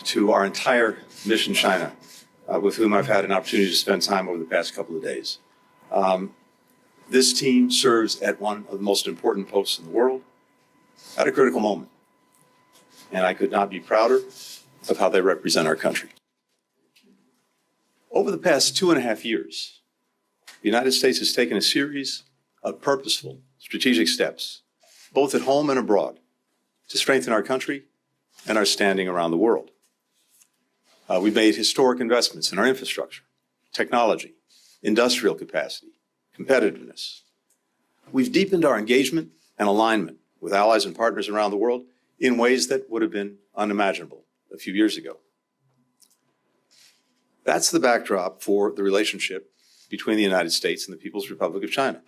to our entire mission China, with whom I've had an opportunity to spend time over the past couple of days. This team serves at one of the most important posts in the world at a critical moment. And I could not be prouder of how they represent our country. Over the past 2.5 years, the United States has taken a series of purposeful, strategic steps, both at home and abroad, to strengthen our country and our standing around the world. We've made historic investments in our infrastructure, technology, industrial capacity, competitiveness. We've deepened our engagement and alignment with allies and partners around the world in ways that would have been unimaginable a few years ago. That's the backdrop for the relationship between the United States and the People's Republic of China,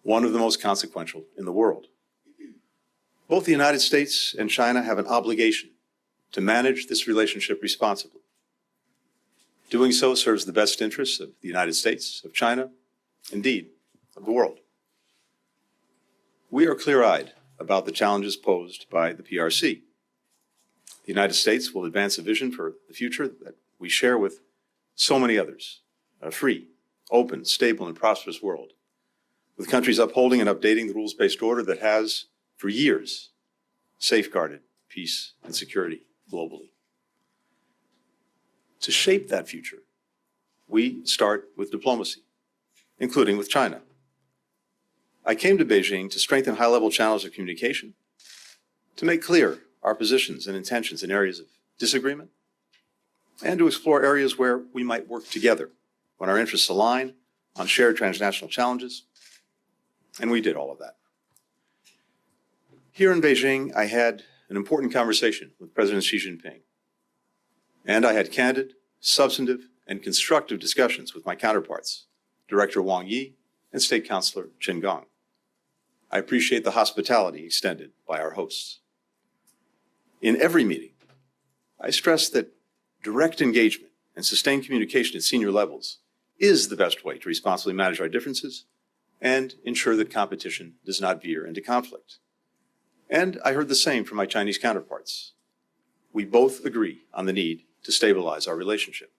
one of the most consequential in the world. Both the United States and China have an obligation to manage this relationship responsibly. Doing so serves the best interests of the United States, of China, indeed, of the world. We are clear-eyed about the challenges posed by the PRC. The United States will advance a vision for the future that we share with so many others, a free, open, stable, and prosperous world, with countries upholding and updating the rules-based order that has, for years, safeguarded peace and security globally. To shape that future, we start with diplomacy, including with China. I came to Beijing to strengthen high-level channels of communication, to make clear our positions and intentions in areas of disagreement, and to explore areas where we might work together when our interests align on shared transnational challenges, and we did all of that. Here in Beijing, I had an important conversation with President Xi Jinping, and I had candid, substantive, and constructive discussions with my counterparts, Director Wang Yi and State Councilor Qin Gang. I appreciate the hospitality extended by our hosts. In every meeting, I stress that direct engagement and sustained communication at senior levels is the best way to responsibly manage our differences and ensure that competition does not veer into conflict. And I heard the same from my Chinese counterparts. We both agree on the need to stabilize our relationship.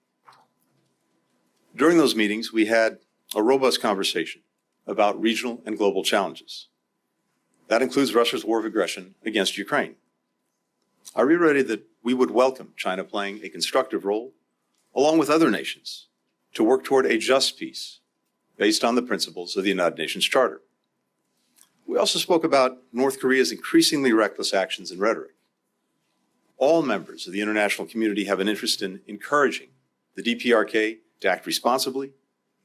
During those meetings, we had a robust conversation about regional and global challenges. That includes Russia's war of aggression against Ukraine. I reiterated that we would welcome China playing a constructive role, along with other nations, to work toward a just peace based on the principles of the United Nations Charter. We also spoke about North Korea's increasingly reckless actions and rhetoric. All members of the international community have an interest in encouraging the DPRK to act responsibly,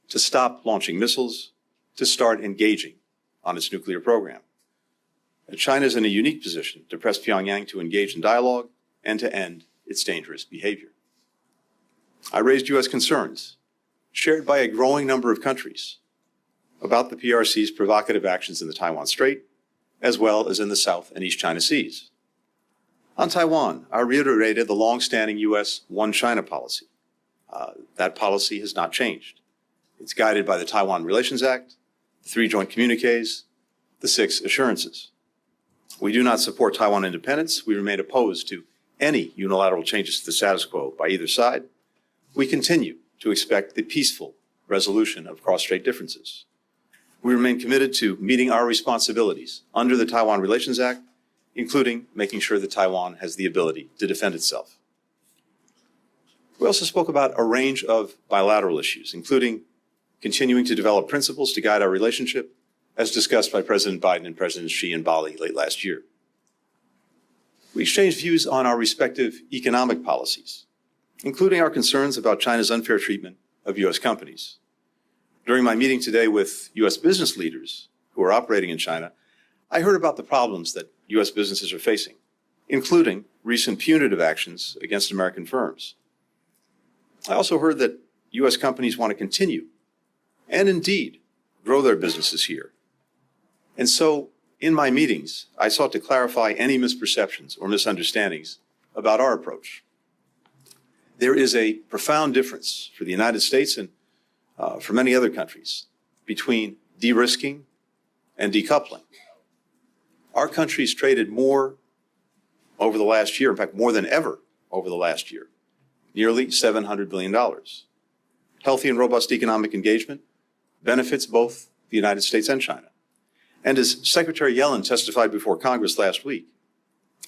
to stop launching missiles, to start engaging on its nuclear program. China is in a unique position to press Pyongyang to engage in dialogue and to end its dangerous behavior. I raised U.S. concerns, shared by a growing number of countries, about the PRC's provocative actions in the Taiwan Strait, as well as in the South and East China Seas. On Taiwan, I reiterated the long-standing U.S. One China policy. That policy has not changed. It's guided by the Taiwan Relations Act, the 3 joint communiques, the 6 assurances. We do not support Taiwan independence. We remain opposed to any unilateral changes to the status quo by either side. We continue to expect the peaceful resolution of cross-strait differences. We remain committed to meeting our responsibilities under the Taiwan Relations Act, including making sure that Taiwan has the ability to defend itself. We also spoke about a range of bilateral issues, including continuing to develop principles to guide our relationship, as discussed by President Biden and President Xi in Bali late last year. We exchanged views on our respective economic policies, including our concerns about China's unfair treatment of U.S. companies. During my meeting today with U.S. business leaders who are operating in China, I heard about the problems that U.S. businesses are facing, including recent punitive actions against American firms. I also heard that U.S. companies want to continue, and indeed, grow their businesses here. And so, in my meetings, I sought to clarify any misperceptions or misunderstandings about our approach. There is a profound difference for the United States and for many other countries between de-risking and decoupling. Our country's traded more over the last year, in fact, more than ever over the last year, nearly $700 billion. Healthy and robust economic engagement benefits both the United States and China. And as Secretary Yellen testified before Congress last week,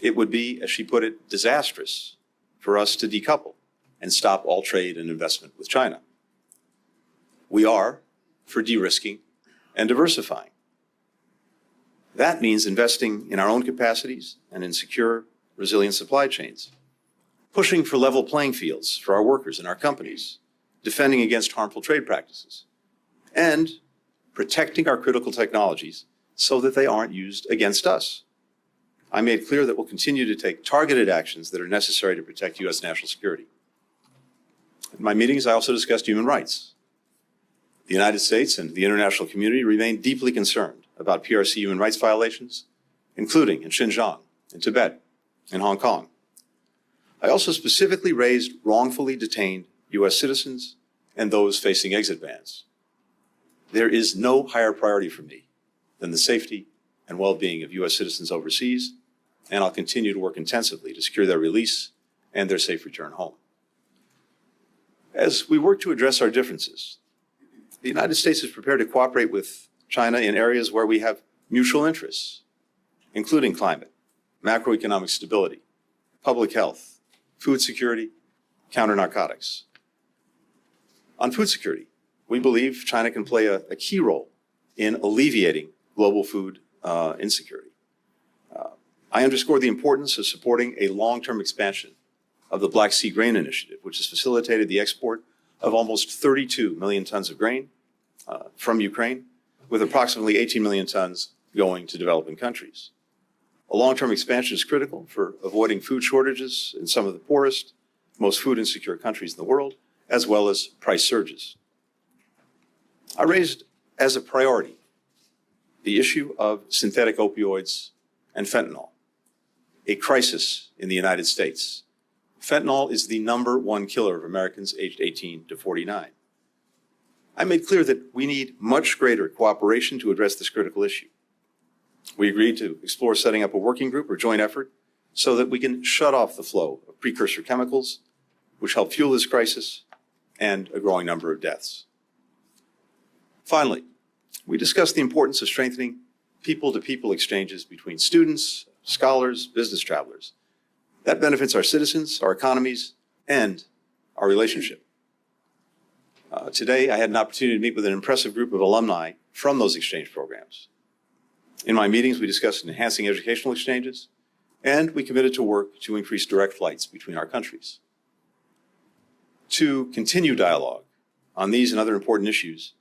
it would be, as she put it, disastrous for us to decouple and stop all trade and investment with China. We are for de-risking and diversifying. That means investing in our own capacities and in secure, resilient supply chains, pushing for level playing fields for our workers and our companies, defending against harmful trade practices, and protecting our critical technologies so that they aren't used against us. I made clear that we'll continue to take targeted actions that are necessary to protect U.S. national security. In my meetings, I also discussed human rights. The United States and the international community remain deeply concerned about PRC human rights violations, including in Xinjiang, in Tibet, in Hong Kong. I also specifically raised wrongfully detained U.S. citizens and those facing exit bans. There is no higher priority for me than the safety and well-being of U.S. citizens overseas, and I'll continue to work intensively to secure their release and their safe return home. As we work to address our differences, the United States is prepared to cooperate with China in areas where we have mutual interests, including climate, macroeconomic stability, public health, food security, counter-narcotics. On food security, we believe China can play a key role in alleviating global food insecurity. I underscore the importance of supporting a long-term expansion of the Black Sea Grain Initiative, which has facilitated the export of almost 32 million tons of grain from Ukraine, with approximately 18 million tons going to developing countries. A long-term expansion is critical for avoiding food shortages in some of the poorest, most food insecure countries in the world, as well as price surges. I raised as a priority the issue of synthetic opioids and fentanyl, a crisis in the United States. Fentanyl is the #1 killer of Americans aged 18 to 49. I made clear that we need much greater cooperation to address this critical issue. We agreed to explore setting up a working group or joint effort so that we can shut off the flow of precursor chemicals, which help fuel this crisis and a growing number of deaths. Finally, we discussed the importance of strengthening people-to-people exchanges between students, scholars, business travelers. That benefits our citizens, our economies, and our relationship. Today, I had an opportunity to meet with an impressive group of alumni from those exchange programs. In my meetings, we discussed enhancing educational exchanges, and we committed to work to increase direct flights between our countries. To continue dialogue on these and other important issues,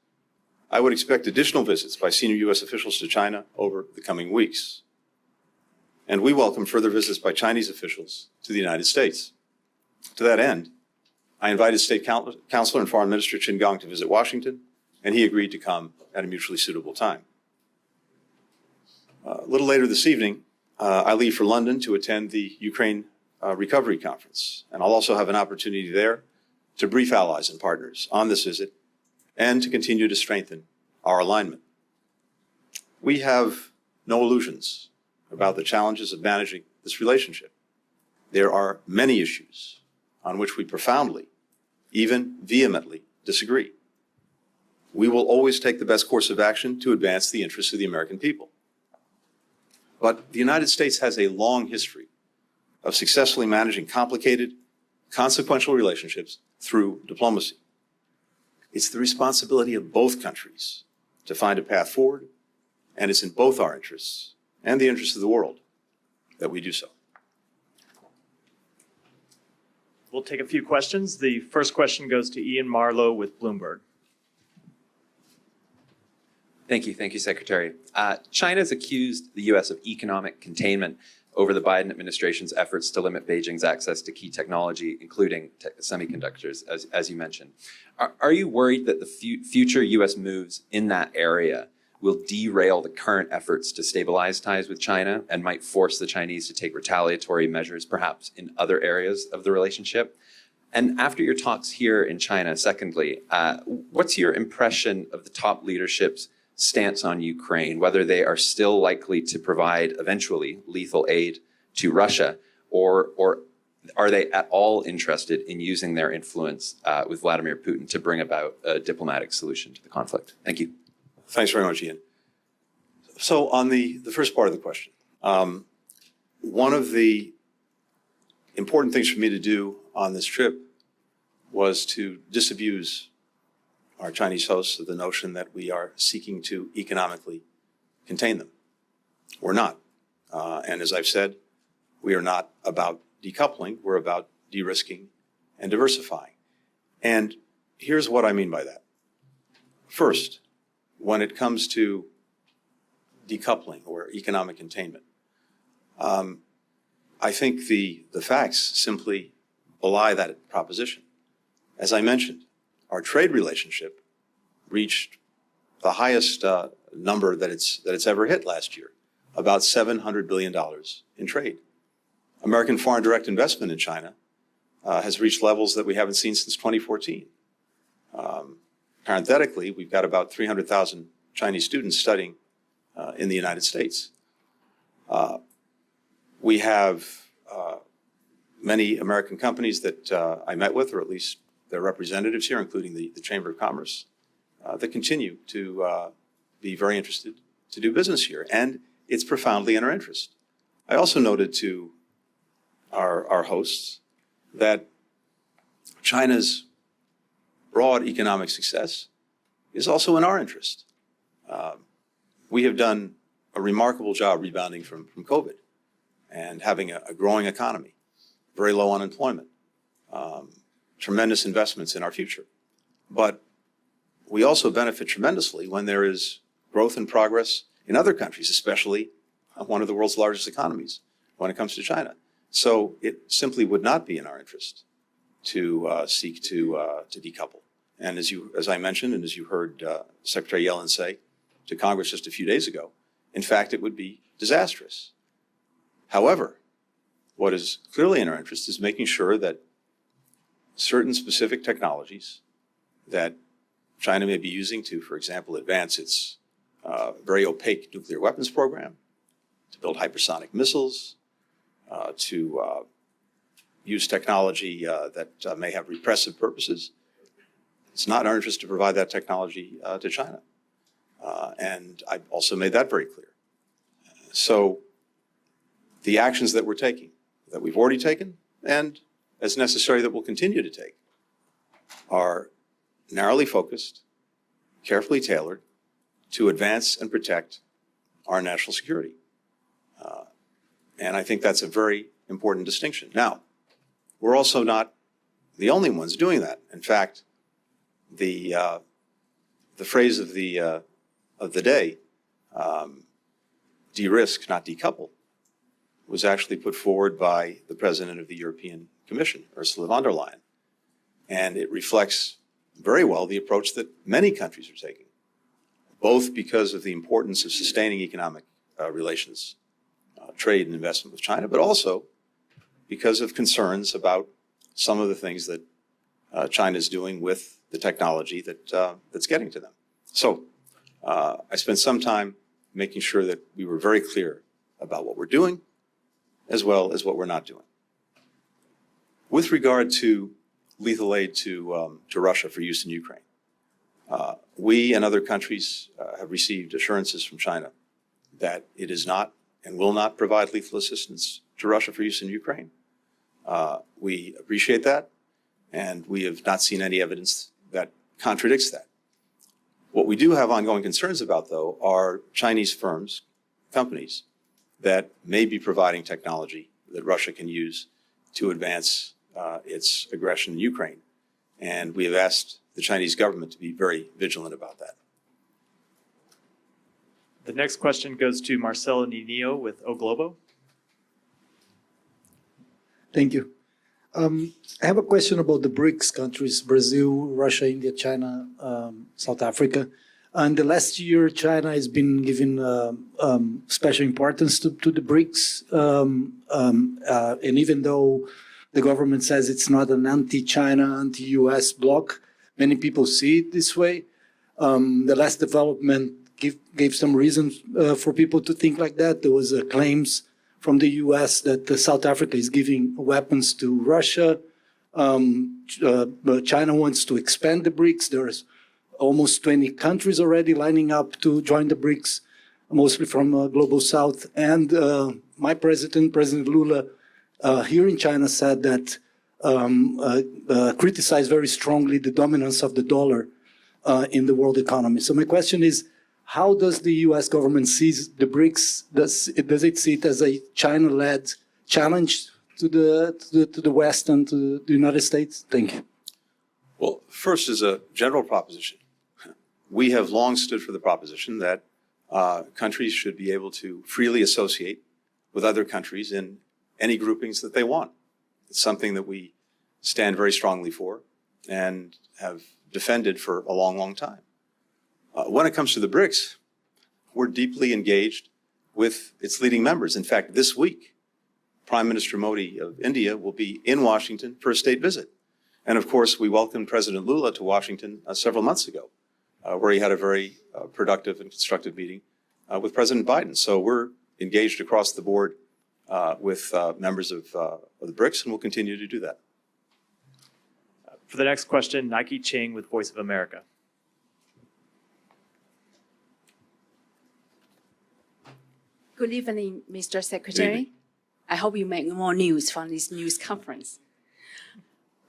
I would expect additional visits by senior U.S. officials to China over the coming weeks. And we welcome further visits by Chinese officials to the United States. To that end, I invited State Counselor and Foreign Minister Qin Gang to visit Washington, and he agreed to come at a mutually suitable time. A little later this evening, I leave for London to attend the Ukraine Recovery Conference, and I'll also have an opportunity there to brief allies and partners on this visit and to continue to strengthen our alignment. We have no illusions about the challenges of managing this relationship. There are many issues on which we profoundly, even vehemently, disagree. We will always take the best course of action to advance the interests of the American people. But the United States has a long history of successfully managing complicated, consequential relationships through diplomacy. It's the responsibility of both countries to find a path forward, and it's in both our interests and the interests of the world that we do so. We'll take a few questions. The first question goes to Ian Marlowe with Bloomberg. Thank you, Secretary. China has accused the U.S. of economic containment over the Biden administration's efforts to limit Beijing's access to key technology, including semiconductors, as you mentioned. Are you worried that the future U.S. moves in that area will derail the current efforts to stabilize ties with China and might force the Chinese to take retaliatory measures, perhaps in other areas of the relationship? And after your talks here in China, secondly, what's your impression of the top leadership's stance on Ukraine, whether they are still likely to provide eventually lethal aid to Russia, or are they at all interested in using their influence with Vladimir Putin to bring about a diplomatic solution to the conflict? Thank you. Thanks very much, Ian. So on the first part of the question, one of the important things for me to do on this trip was to disabuse our Chinese hosts of the notion that we are seeking to economically contain them. We're not. And as I've said, we are not about decoupling. We're about de-risking and diversifying. And here's what I mean by that. First, when it comes to decoupling or economic containment, I think the facts simply belie that proposition. As I mentioned, our trade relationship reached the highest number that it's ever hit last year, about $700 billion in trade. American foreign direct investment in China has reached levels that we haven't seen since 2014. Parenthetically, we've got about 300,000 Chinese students studying in the United States. We have many American companies that I met with, or at least their representatives here, including the Chamber of Commerce, that continue to be very interested to do business here. And it's profoundly in our interest. I also noted to our hosts that China's broad economic success is also in our interest. We have done a remarkable job rebounding from COVID and having a growing economy, very low unemployment, tremendous investments in our future. But we also benefit tremendously when there is growth and progress in other countries, especially one of the world's largest economies when it comes to China. So it simply would not be in our interest to seek to decouple. And as I mentioned, and as you heard Secretary Yellen say to Congress just a few days ago, in fact, it would be disastrous. However, what is clearly in our interest is making sure that certain specific technologies that China may be using to, for example, advance its very opaque nuclear weapons program, to build hypersonic missiles, to use technology that may have repressive purposes. It's not in our interest to provide that technology to China. And I also made that very clear. So the actions that we're taking, that we've already taken, and as necessary that we'll continue to take, are narrowly focused, carefully tailored to advance and protect our national security. And I think that's a very important distinction. Now, we're also not the only ones doing that. In fact, the phrase of the day, de-risk, not decouple, was actually put forward by the President of the European Commission, Ursula von der Leyen. And it reflects very well the approach that many countries are taking, both because of the importance of sustaining economic relations, trade and investment with China, but also because of concerns about some of the things that China is doing with the technology that's getting to them. So I spent some time making sure that we were very clear about what we're doing as well as what we're not doing. With regard to lethal aid to Russia for use in Ukraine, we and other countries have received assurances from China that it is not and will not provide lethal assistance to Russia for use in Ukraine. We appreciate that, and we have not seen any evidence that contradicts that. What we do have ongoing concerns about, though, are Chinese firms, companies, that may be providing technology that Russia can use to advance its aggression in Ukraine. And we have asked the Chinese government to be very vigilant about that. The next question goes to Marcelo Ninio with O Globo. Thank you. I have a question about the BRICS countries, Brazil, Russia, India, China, South Africa. And the last year, China has been given special importance to the BRICS. And even though the government says it's not an anti-China, anti-US bloc, many people see it this way. The last development gave some reasons for people to think like that. There was claims from the U.S. that South Africa is giving weapons to Russia. But China wants to expand the BRICS. There's almost 20 countries already lining up to join the BRICS, mostly from Global South. And my president, President Lula, here in China said that criticized very strongly the dominance of the dollar in the world economy. So my question is, how does the U.S. government see the BRICS? Does it see it as a China-led challenge to the West and to the United States? Thank you. Well, first, as a general proposition, we have long stood for the proposition that countries should be able to freely associate with other countries in any groupings that they want. It's something that we stand very strongly for and have defended for a long, long time. When it comes to the BRICS, we're deeply engaged with its leading members. In fact, this week, Prime Minister Modi of India will be in Washington for a state visit. And of course, we welcomed President Lula to Washington several months ago, where he had a very productive and constructive meeting with President Biden. So we're engaged across the board with members of the BRICS, and we'll continue to do that. For the next question, Nike Ching with Voice of America. Good evening, Mr. Secretary. Good evening. I hope you make more news from this news conference.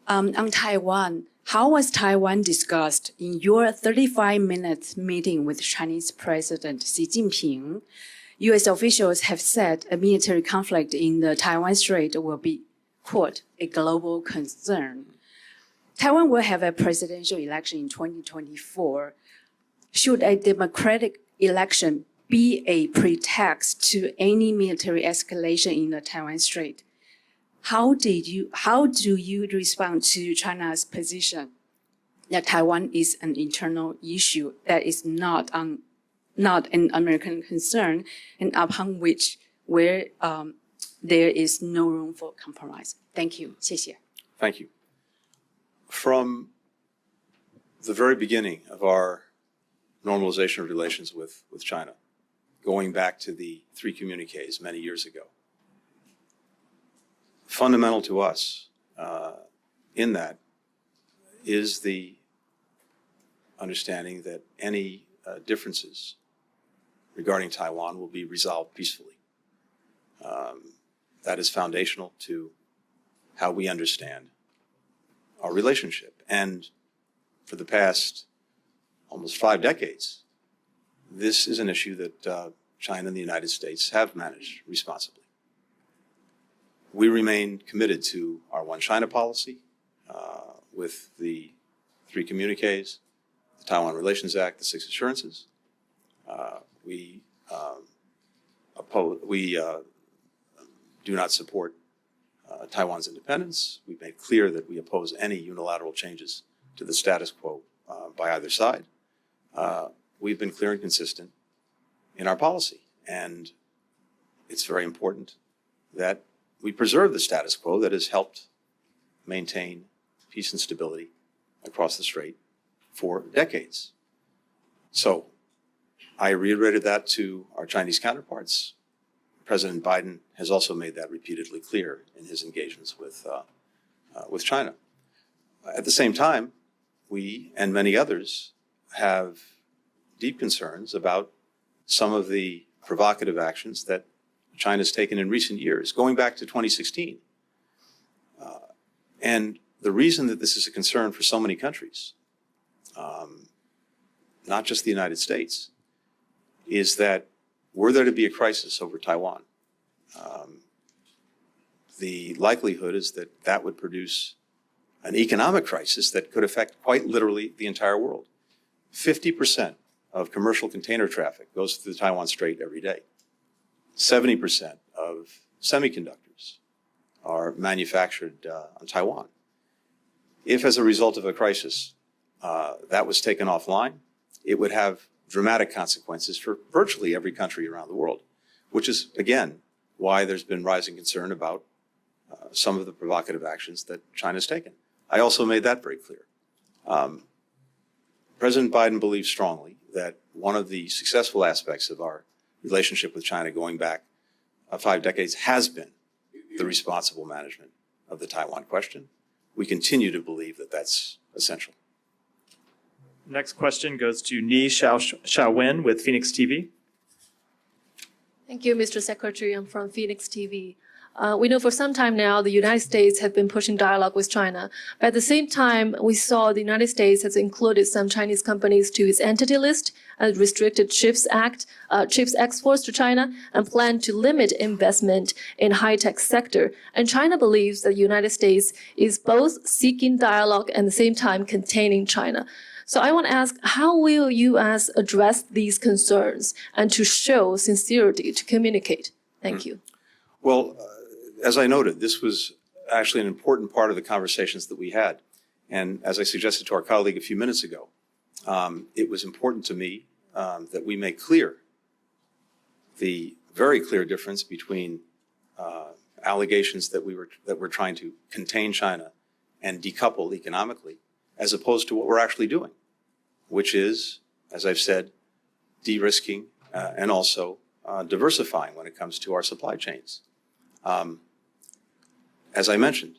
On Taiwan, how was Taiwan discussed in your 35-minute meeting with Chinese President Xi Jinping? U.S. officials have said a military conflict in the Taiwan Strait will be, quote, a global concern. Taiwan will have a presidential election in 2024. Should a democratic election be a pretext to any military escalation in the Taiwan Strait? How do you respond to China's position that Taiwan is an internal issue that is not an American concern, and upon which there is no room for compromise? Thank you. 谢谢. Thank you. From the very beginning of our normalization of relations with China, going back to the 3 communiques many years ago, fundamental to us in that is the understanding that any differences regarding Taiwan will be resolved peacefully. That is foundational to how we understand our relationship. And for the past almost 5 decades, this is an issue that China and the United States have managed responsibly. We remain committed to our One China policy with the 3 communiques, the Taiwan Relations Act, the 6 assurances. We do not support Taiwan's independence. We've made clear that we oppose any unilateral changes to the status quo by either side. We've been clear and consistent in our policy, and it's very important that we preserve the status quo that has helped maintain peace and stability across the strait for decades. So I reiterated that to our Chinese counterparts. President Biden has also made that repeatedly clear in his engagements with China. At the same time, we and many others have deep concerns about some of the provocative actions that China's taken in recent years, going back to 2016. And the reason that this is a concern for so many countries, not just the United States, is that were there to be a crisis over Taiwan, the likelihood is that that would produce an economic crisis that could affect quite literally the entire world. 50% of commercial container traffic goes through the Taiwan Strait every day. 70% of semiconductors are manufactured on Taiwan. If, as a result of a crisis, that was taken offline, it would have dramatic consequences for virtually every country around the world, which is, again, why there's been rising concern about some of the provocative actions that China's taken. I also made that very clear. President Biden believes strongly that one of the successful aspects of our relationship with China going back 5 decades has been the responsible management of the Taiwan question. We continue to believe that that's essential. Next question goes to Ni Xiaowen with Phoenix TV. Thank you, Mr. Secretary. I'm from Phoenix TV. We know for some time now the United States have been pushing dialogue with China. But at the same time, we saw the United States has included some Chinese companies to its entity list and restricted chips exports to China and plan to limit investment in high-tech sector. And China believes that the United States is both seeking dialogue and at the same time containing China. So I want to ask, how will U.S. address these concerns and to show sincerity to communicate? Thank you. Well, as I noted, this was actually an important part of the conversations that we had. And as I suggested to our colleague a few minutes ago, it was important to me that we make clear the very clear difference between allegations that we're trying to contain China and decouple economically, as opposed to what we're actually doing, which is, as I've said, de-risking and also diversifying when it comes to our supply chains. As I mentioned,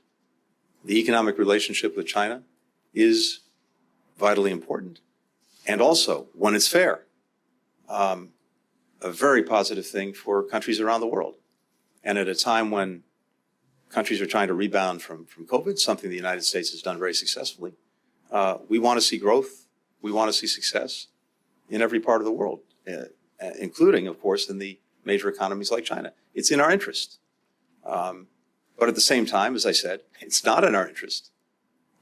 the economic relationship with China is vitally important, and also, when it's fair, a very positive thing for countries around the world. And at a time when countries are trying to rebound from COVID, something the United States has done very successfully, we want to see growth, we want to see success in every part of the world, including, of course, in the major economies like China. It's in our interest. But at the same time, as I said, it's not in our interest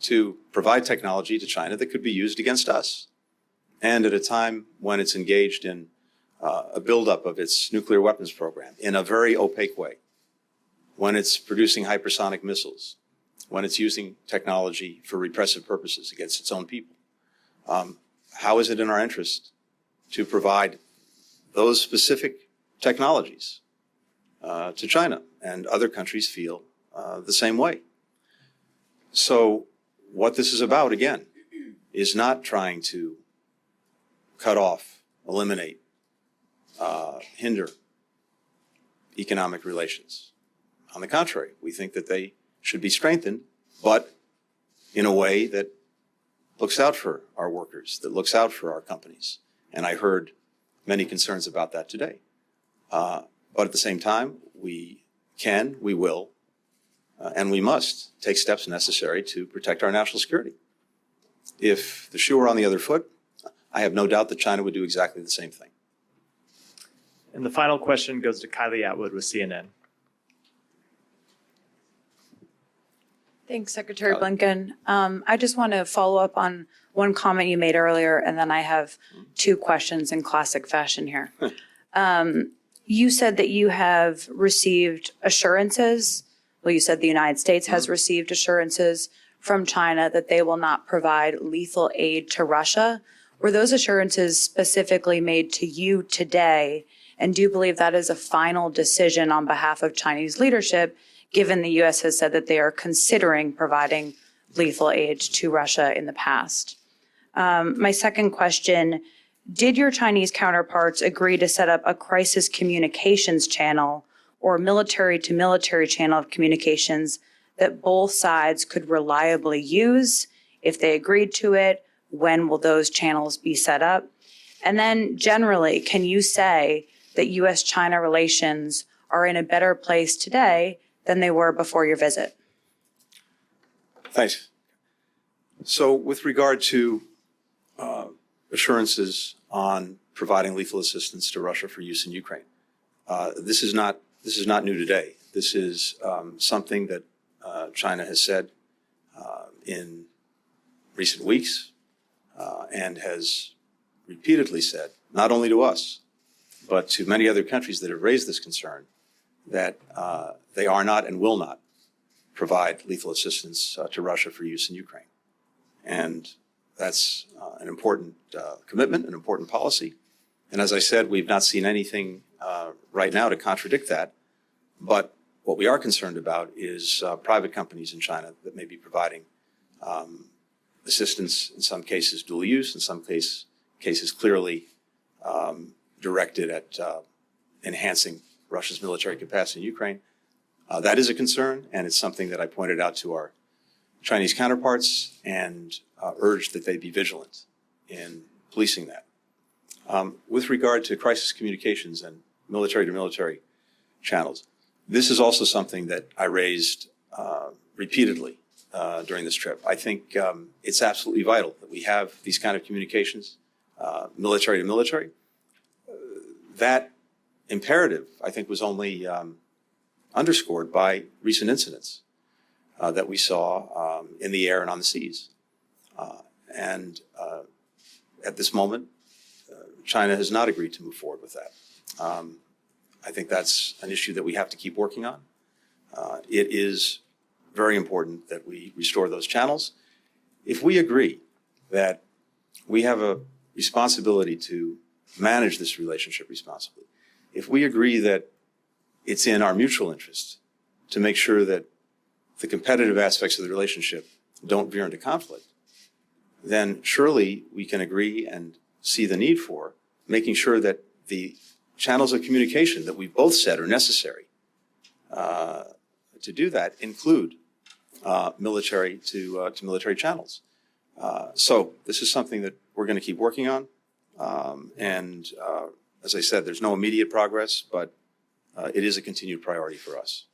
to provide technology to China that could be used against us. And at a time when it's engaged in a buildup of its nuclear weapons program in a very opaque way, when it's producing hypersonic missiles, when it's using technology for repressive purposes against its own people, how is it in our interest to provide those specific technologies to China? And other countries feel the same way. So what this is about, again, is not trying to cut off, eliminate, hinder economic relations. On the contrary, we think that they should be strengthened, but in a way that looks out for our workers, that looks out for our companies. And I heard many concerns about that today. But at the same time, we can, we will, and we must take steps necessary to protect our national security. If the shoe were on the other foot, I have no doubt that China would do exactly the same thing. And the final question goes to Kylie Atwood with CNN. Thanks, Secretary Blinken. I just want to follow up on one comment you made earlier, and then I have 2 questions in classic fashion here. You said that you have received assurances. Well, you said the United States has received assurances from China that they will not provide lethal aid to Russia. Were those assurances specifically made to you today? And do you believe that is a final decision on behalf of Chinese leadership, given the U.S. has said that they are considering providing lethal aid to Russia in the past? My second question, did your Chinese counterparts agree to set up a crisis communications channel or military-to-military channel of communications that both sides could reliably use? If they agreed to it, when will those channels be set up? And then generally, can you say that U.S.-China relations are in a better place today than they were before your visit? Thanks. So with regard to assurances on providing lethal assistance to Russia for use in Ukraine, this is not new today. This is something that China has said in recent weeks and has repeatedly said, not only to us, but to many other countries that have raised this concern, that they are not and will not provide lethal assistance to Russia for use in Ukraine. And that's an important commitment, an important policy. And as I said, we've not seen anything right now to contradict that. But what we are concerned about is private companies in China that may be providing assistance, in some cases dual use, in some cases clearly directed at enhancing Russia's military capacity in Ukraine. That is a concern, and it's something that I pointed out to our Chinese counterparts and urged that they be vigilant in policing that. With regard to crisis communications and military-to-military channels, this is also something that I raised repeatedly during this trip. I think it's absolutely vital that we have these kind of communications, military to military. That imperative, I think, was only underscored by recent incidents that we saw in the air and on the seas. At this moment, China has not agreed to move forward with that. I think that's an issue that we have to keep working on. It is very important that we restore those channels. If we agree that we have a responsibility to manage this relationship responsibly, if we agree that it's in our mutual interest to make sure that the competitive aspects of the relationship don't veer into conflict, then surely we can agree and see the need for making sure that the channels of communication that we both said are necessary to do that include military to military channels. So this is something that we're going to keep working on. As I said, there's no immediate progress, but it is a continued priority for us.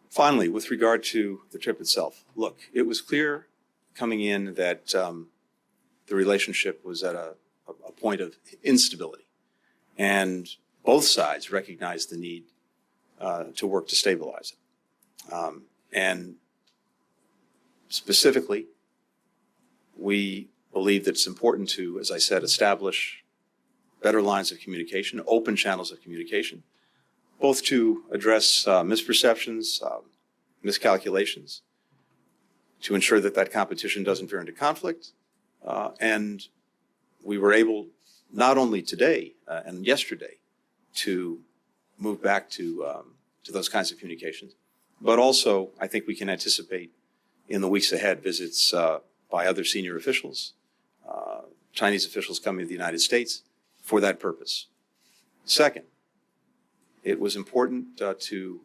Finally, with regard to the trip itself, look, it was clear coming in that the relationship was at a point of instability. And both sides recognized the need to work to stabilize it. And specifically, we believe that it's important to, as I said, establish better lines of communication, open channels of communication, both to address misperceptions, miscalculations, to ensure that that competition doesn't veer into conflict. And we were able, not only today and yesterday, to move back to those kinds of communications, but also I think we can anticipate in the weeks ahead visits by other senior officials, Chinese officials coming to the United States for that purpose. Second, it was important to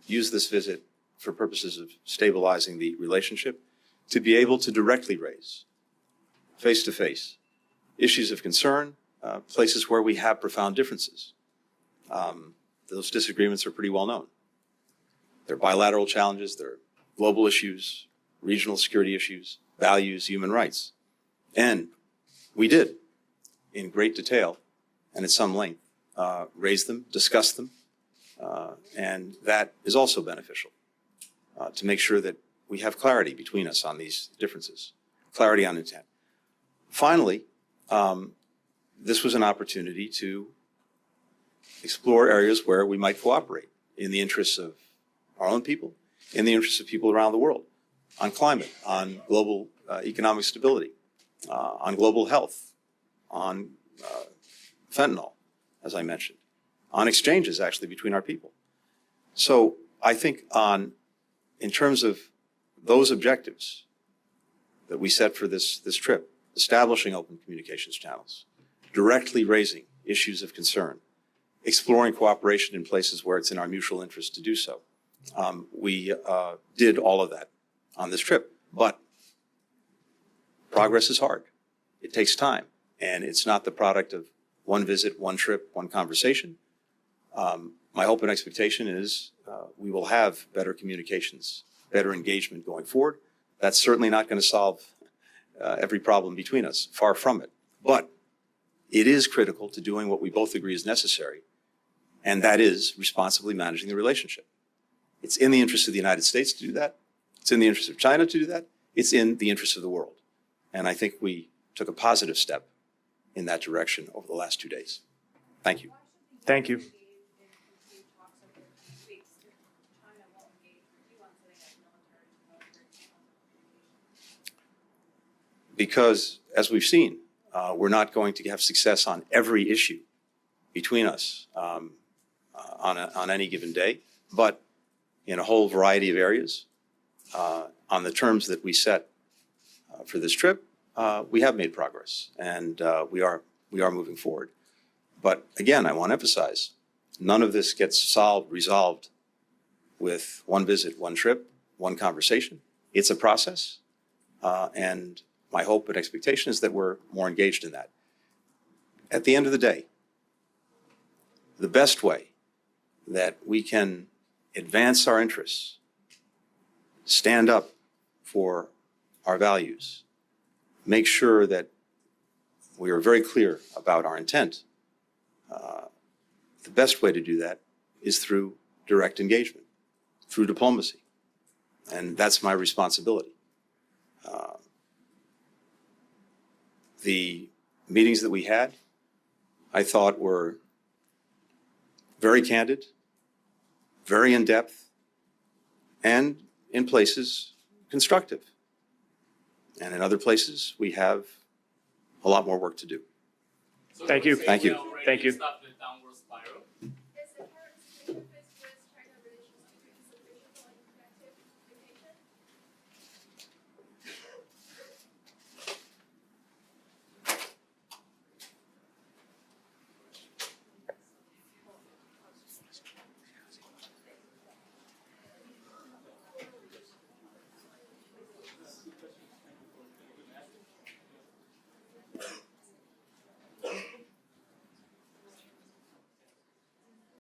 use this visit for purposes of stabilizing the relationship, to be able to directly raise, face-to-face, issues of concern, places where we have profound differences. Those disagreements are pretty well known. They're bilateral challenges, they're global issues, regional security issues, values, human rights. And we did, in great detail and at some length, raise them, discuss them, and that is also beneficial to make sure that we have clarity between us on these differences, clarity on intent. Finally, this was an opportunity to explore areas where we might cooperate in the interests of our own people, in the interests of people around the world, on climate, on global economic stability, on global health, on fentanyl, as I mentioned, on exchanges actually between our people. So I think in terms of those objectives that we set for this trip, establishing open communications channels, directly raising issues of concern, exploring cooperation in places where it's in our mutual interest to do so. We did all of that on this trip, but progress is hard. It takes time, and it's not the product of one visit, one trip, one conversation. My hope and expectation is we will have better communications, better engagement going forward. That's certainly not going to solve every problem between us, far from it. But it is critical to doing what we both agree is necessary, and that is responsibly managing the relationship. It's in the interest of the United States to do that. It's in the interest of China to do that. It's in the interest of the world. And I think we took a positive step in that direction over the last 2 days. Thank you. Thank you. Because, as we've seen, we're not going to have success on every issue between us on any given day, but in a whole variety of areas, on the terms that we set for this trip, we have made progress, and we are moving forward. But again, I want to emphasize, None of this gets resolved with one visit, one trip, one conversation. It's a process. And my hope and expectation is that we're more engaged in that. At the end of the day, the best way that we can advance our interests, stand up for our values, make sure that we are very clear about our intent. The best way to do that is through direct engagement, through diplomacy. And that's my responsibility. The meetings that we had, I thought were very candid, very in-depth, and in places constructive. And in other places, we have a lot more work to do. Thank you. Thank you. Thank you.